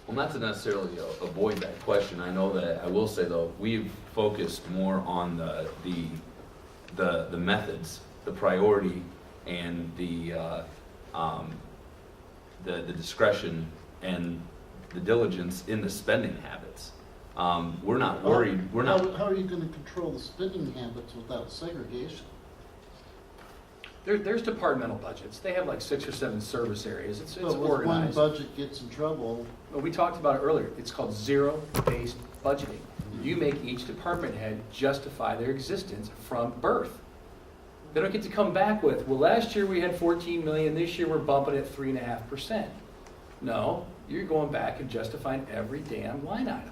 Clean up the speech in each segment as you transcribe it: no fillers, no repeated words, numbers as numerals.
Well, not to necessarily avoid that question. I know that, I will say though, we've focused more on the methods, the priority, and the discretion and the diligence in the spending habits. We're not worried, we're not. How are you gonna control the spending habits without segregation? There's departmental budgets. They have like 6 or 7 service areas. It's But when organized. one budget gets in trouble, Well, we talked about it earlier. It's called zero-based budgeting. You make each department head justify their existence from birth. They don't get to come back with, well, last year we had 14 million, this year we're bumping it 3.5%. No, you're going back and justifying every damn line item.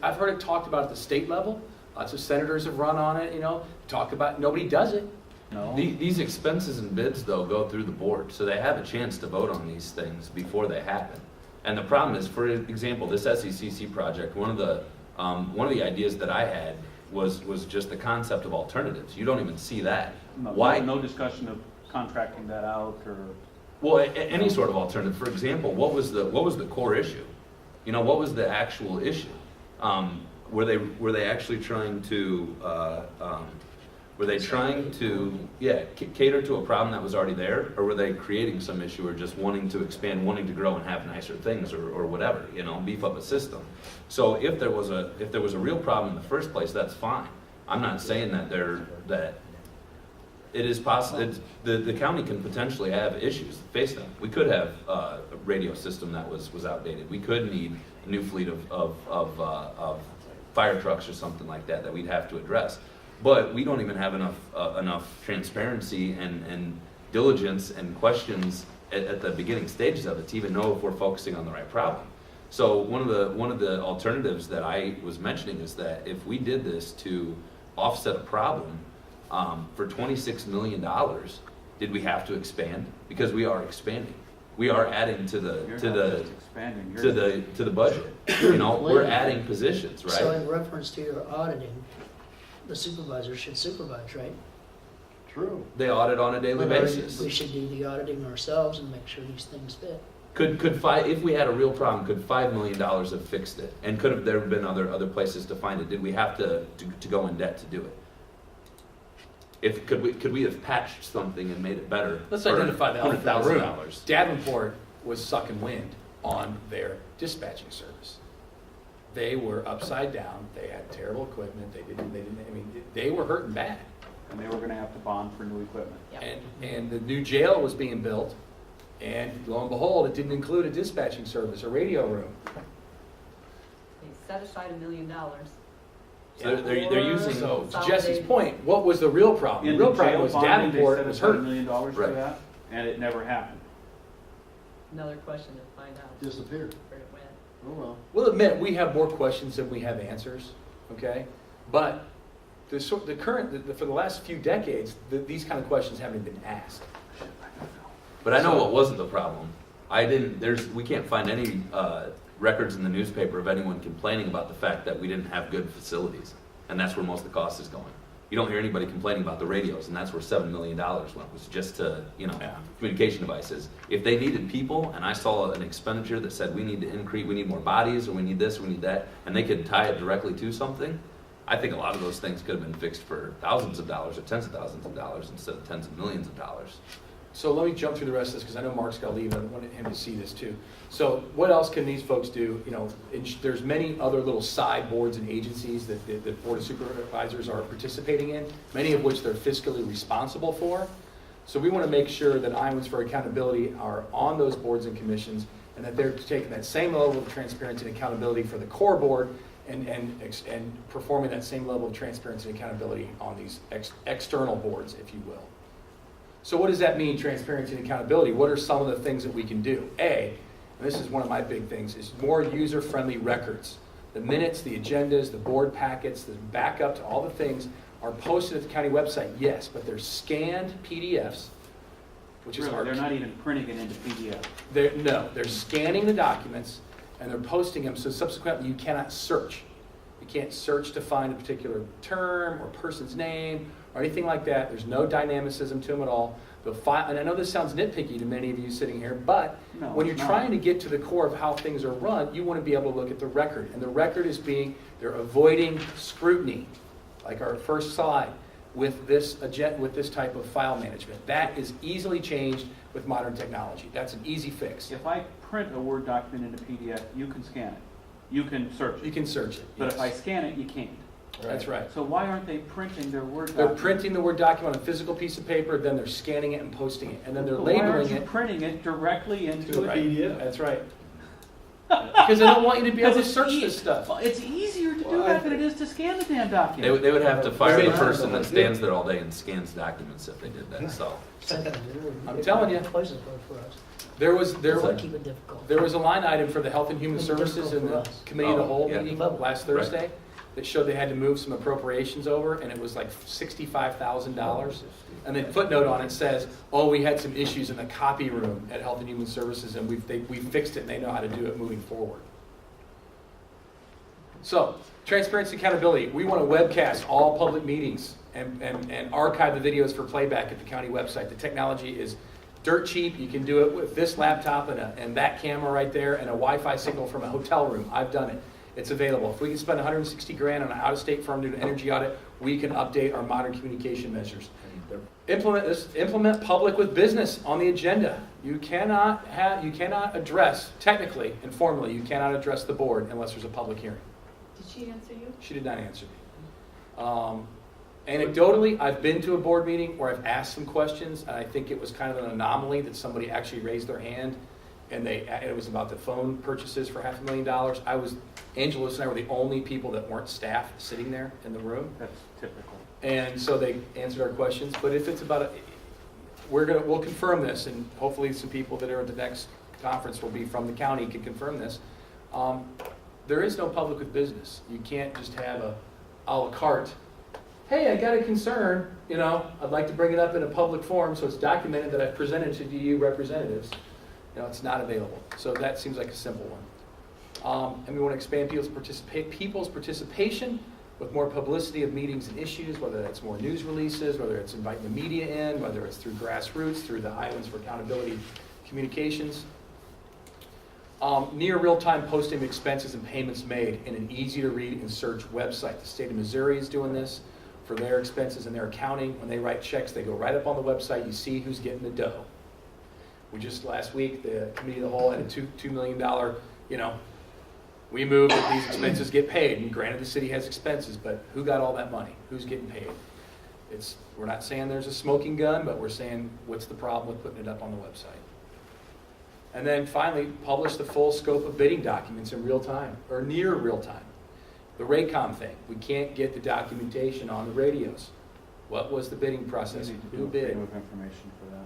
I've heard it talked about at the state level. Lots of senators have run on it, talk about, nobody does it. No. These expenses and bids, though, go through the board, so they have a chance to vote on these things before they happen. And the problem is, for example, this SCCC project, one of the ideas that I had was just the concept of alternatives. You don't even see that. Why? No discussion of contracting that out or. Well, any sort of alternative. For example, what was the core issue? What was the actual issue? Were they actually trying to? Were they trying to, cater to a problem that was already there, or were they creating some issue, or just wanting to expand, wanting to grow and have nicer things, or whatever, beef up a system? So if there was a real problem in the first place, that's fine. I'm not saying that it is possible. The county can potentially have issues face them. We could have a radio system that was outdated. We could need a new fleet of fire trucks or something like that we'd have to address. But we don't even have enough transparency and diligence and questions at the beginning stages of it to even know if we're focusing on the right problem. So one of the alternatives that I was mentioning is that if we did this to offset a problem for $26 million, did we have to expand? Because we are expanding. We are adding to the budget. We're adding positions, right? So in reference to your auditing, the supervisor should supervise, right? true. They audit on a daily basis. We should do the auditing ourselves and make sure these things fit. If we had a real problem, could $5 million have fixed it? And could have there been other places to find it? Did we have to go in debt to do it? Could we have patched something and made it better? Let's identify the elephant in the room. $100,000. Davenport was sucking wind on their dispatching service. They were upside down. They had terrible equipment. They were hurting bad. And they were going to have to bond for new equipment. Yep. And the new jail was being built, and lo and behold, it didn't include a dispatching service, a radio room. They set aside $1 million. So they're using So those. to Jesse's point, what was the real problem? In The real the problem jail was bonding, Davenport they was set aside $1 hurt. million for Right. that, and it never happened. Another question to find out Disappeared. where it went. Oh, well. We'll admit we have more questions than we have answers, okay? But for the last few decades, these kind of questions haven't been asked. But I know what wasn't the problem. We can't find any records in the newspaper of anyone complaining about the fact that we didn't have good facilities. And that's where most of the cost is going. You don't hear anybody complaining about the radios, and that's where $7 million went, was just to, communication devices. If they needed people, and I saw an expenditure that said we need to increase, we need more bodies, or we need this, or we need that, and they could tie it directly to something, I think a lot of those things could have been fixed for thousands of dollars or tens of thousands of dollars instead of tens of millions of dollars. So let me jump through the rest of this because I know Mark's got to leave. I wanted him to see this too. So what else can these folks do? There's many other little side boards and agencies that the Board of Supervisors are participating in, many of which they're fiscally responsible for. So we want to make sure that Iowans For Accountability are on those boards and commissions, and that they're taking that same level of transparency and accountability for the core board and performing that same level of transparency and accountability on these external boards, if you will. So what does that mean, transparency and accountability? What are some of the things that we can do? And this is one of my big things, is more user-friendly records. The minutes, the agendas, the board packets, the backup to all the things are posted at the county website, yes, but they're scanned PDFs, which is Really, they're not even printing it into PDF. they're scanning the documents and they're posting them, so subsequently you cannot search. You can't search to find a particular term or person's name or anything like that. There's no dynamicism to them at all. The file, and I know this sounds nitpicky to many of you sitting here, but No, when you're it's not. trying to get to the core of how things are run, you want to be able to look at the record. And the record is they're avoiding scrutiny, like our first slide, with this type of file management. That is easily changed with modern technology. That's an easy fix. If I print a Word document into PDF, you can scan it. You can search You it. can search it. But yes. if I scan it, you can't. That's right. So why aren't they printing their Word They're document? printing the Word document on a physical piece of paper, then they're scanning it and posting it, and then they're But why aren't labeling you it. printing it directly into a Right. PDF? That's right. Because they don't want you to be able to Because it's search ea- this stuff. It's easier to do Well, that than it is to scan the damn document. They would have to fire the Maybe- person that stands there all day and scans documents if they did that, so. Second, I'm telling you. Twice as hard for us. There was Keep it difficult. There was a line item for the Health and Human It's Services in difficult the for us. Committee of the Oh, Whole yeah. meeting Right. last Thursday that showed they had to move some appropriations over, and it was like $65,000. And the footnote on it says, oh, we had some issues in the copy room at Health and Human Services, and we fixed it, and they know how to do it moving forward. So, transparency and accountability. We want to webcast all public meetings and archive the videos for playback at the county website. The technology is dirt cheap. You can do it with this laptop and that camera right there and a Wi-Fi signal from a hotel room. I've done it. It's available. If we can spend 160 grand on an out-of-state firm to do an energy audit, we can update our modern communication measures. Implement public with business on the agenda. You cannot address, technically and formally, you cannot address the board unless there's a public hearing. Did she answer you? She did not answer me. Anecdotally, I've been to a board meeting where I've asked some questions, and I think it was kind of an anomaly that somebody actually raised their hand, and it was about the phone purchases for $500,000. Angelos and I were the only people that weren't staff sitting there in the room, That's typical. and so they answered our questions. But if it's about we'll confirm this, and hopefully some people that are at the next conference will be from the county can confirm this. There is no public with business. You can't just have a la carte. Hey, I got a concern, I'd like to bring it up in a public forum so it's documented that I've presented to you representatives. It's not available. So that seems like a simple one. And we want to expand people's participation with more publicity of meetings and issues, whether that's more news releases, whether it's inviting the media in, whether it's through grassroots, through the Iowans For Accountability communications. Near real-time posting of expenses and payments made in an easy-to-read and search website. The state of Missouri is doing this for their expenses and their accounting. When they write checks, they go right up on the website. You see who's getting the dough. Last week, the Committee of the Whole had a $2 million, we moved that these expenses get paid. And granted, the city has expenses, but who got all that money? Who's getting paid? We're not saying there's a smoking gun, but we're saying what's the problem with putting it up on the website? And then finally, publish the full scope of bidding documents in real time, or near real time. The Raycom thing, we can't get the documentation on the radios. What was the bidding process? You need to Who do bid? Freedom of information for that.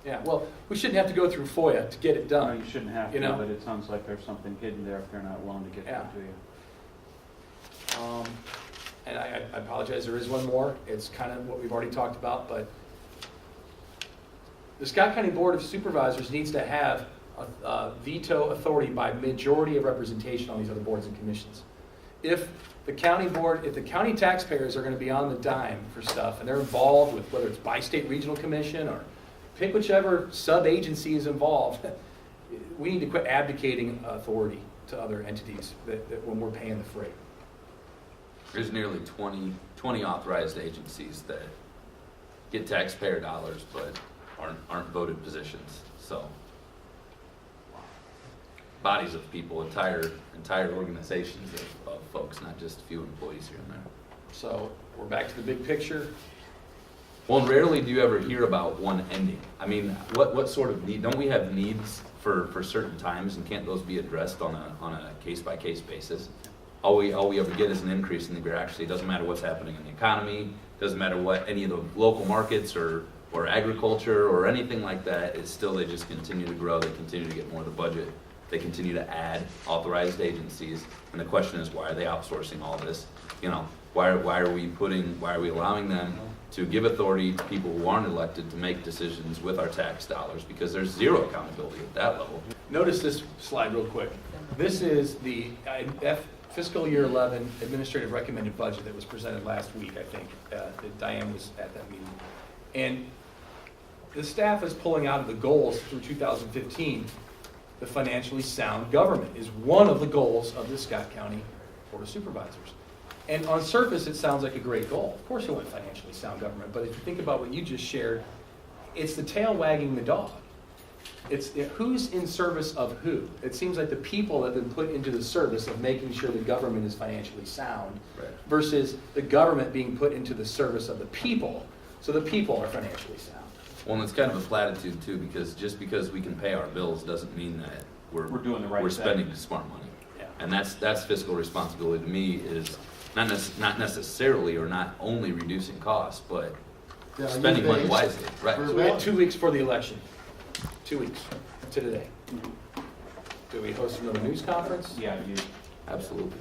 Yeah, well, we shouldn't have to go through FOIA to get it No, done. you shouldn't have You to, know? but it sounds like there's something hidden there if they're not willing to get Yeah. that to you. And I apologize, there is one more. It's kind of what we've already talked about, but the Scott County Board of Supervisors needs to have a veto authority by majority of representation on these other boards and commissions. If the county taxpayers are going to be on the dime for stuff, and they're involved with whether it's by-state regional commission or pick whichever sub-agency is involved, we need to quit abdicating authority to other entities that when we're paying the freight. There's nearly 20 authorized agencies that get taxpayer dollars but aren't voted positions. So bodies of people, entire organizations of folks, not just a few employees here and there. So we're back to the big picture. Well, and rarely do you ever hear about one ending. I mean, what sort of need? Don't we have needs for certain times, and can't those be addressed on a case-by-case basis? All we ever get is an increase in the bureaucracy. It doesn't matter what's happening in the economy. Doesn't matter what any of the local markets or agriculture or anything like that. It's still, they just continue to grow. They continue to get more of the budget. They continue to add authorized agencies. And the question is, why are they outsourcing all this? Why are we allowing them to give authority to people who aren't elected to make decisions with our tax dollars? Because there's zero accountability at that level. Notice this slide real quick. This is the fiscal year 11 administrative recommended budget that was presented last week, I think. That Diane was at that meeting. And the staff is pulling out of the goals through 2015, the financially sound government is one of the goals of the Scott County Board of Supervisors. And on surface, it sounds like a great goal. Of course you want financially sound government, but if you think about what you just shared, it's the tail wagging the dog. It's who's in service of who. It seems like the people have been put into the service of making sure the government is financially sound Right. versus the government being put into the service of the people, so the people are financially sound. Well, and it's kind of a platitude too, because just because we can pay our bills doesn't mean that we're doing the right we're thing. spending smart money. Yeah. And that's fiscal responsibility to me, is not necessarily or not only reducing costs, but Yeah, are you spending money based wisely. Right. for So we had what? 2 weeks for the election. 2 weeks to today. Do we host another news conference? Yeah, you, Absolutely.